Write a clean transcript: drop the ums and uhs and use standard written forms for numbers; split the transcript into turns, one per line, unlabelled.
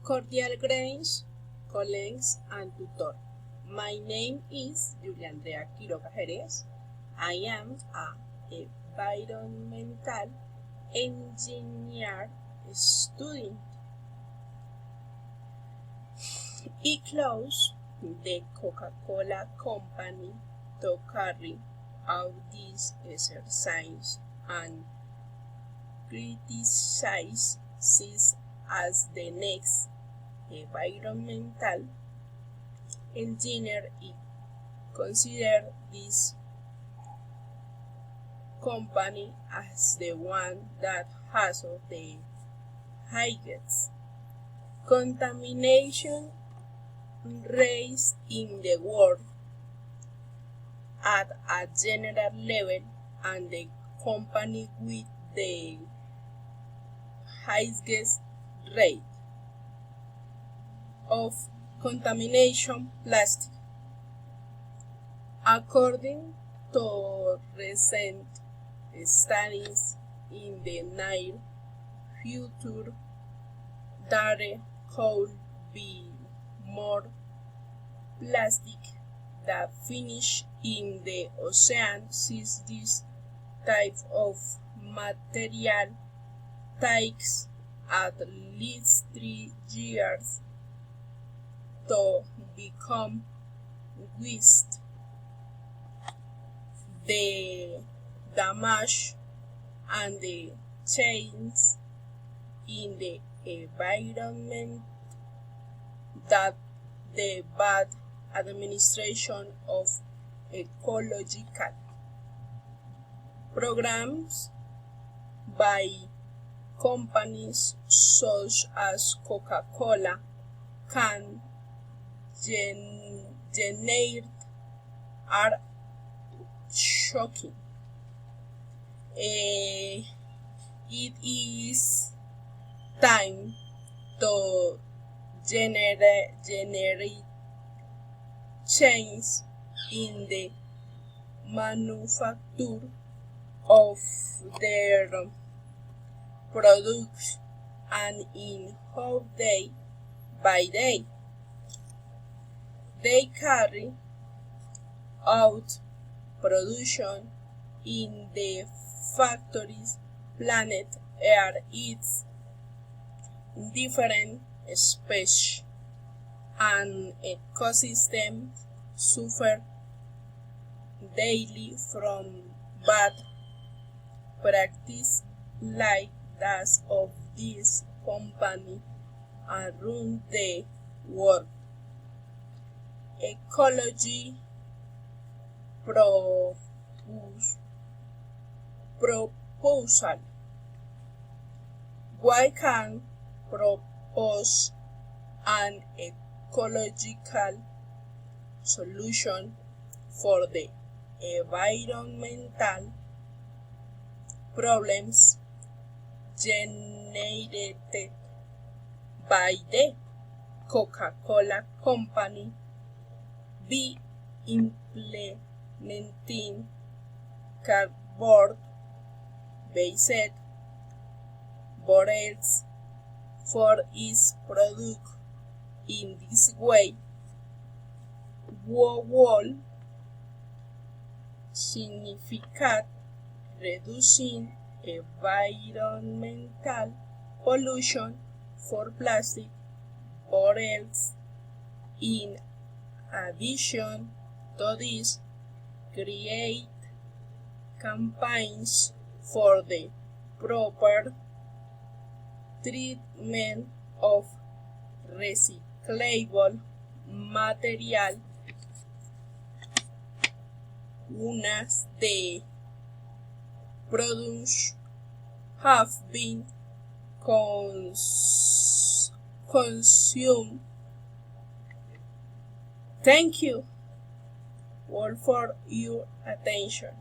Cordial greetings, colleagues and tutor. My name is Julia Andrea Quiroga Jerez. I am an environmental engineer student. I close the Coca-Cola Company to carry out this exercise and criticize this as the next environmental engineer. I consider this company as the one that has the highest contamination rates in the world at a general level and the company with the highest rate of contamination plastic. According to recent studies in the near future, there could be more plastic that finish in the ocean since this type of material takes at least 3 years to become waste. The damage and the change in the environment that the bad administration of ecological programs by companies such as Coca-Cola can generate are shocking. It is time to generate change in the manufacture of their products and in how day by day they carry out production in the factories. Planet Earth is different species and ecosystems suffer daily from bad practice like that of this company around the world. Ecology proposal. Why can propose an ecological solution for the environmental problems generated by the Coca-Cola Company be implementing cardboard-based bottles for its product. In this way, will significant reducing environmental pollution for plastic bottles. In addition to this, create campaigns for the proper treatment of recyclable material. Once the products have been consumed. Thank you all for your attention.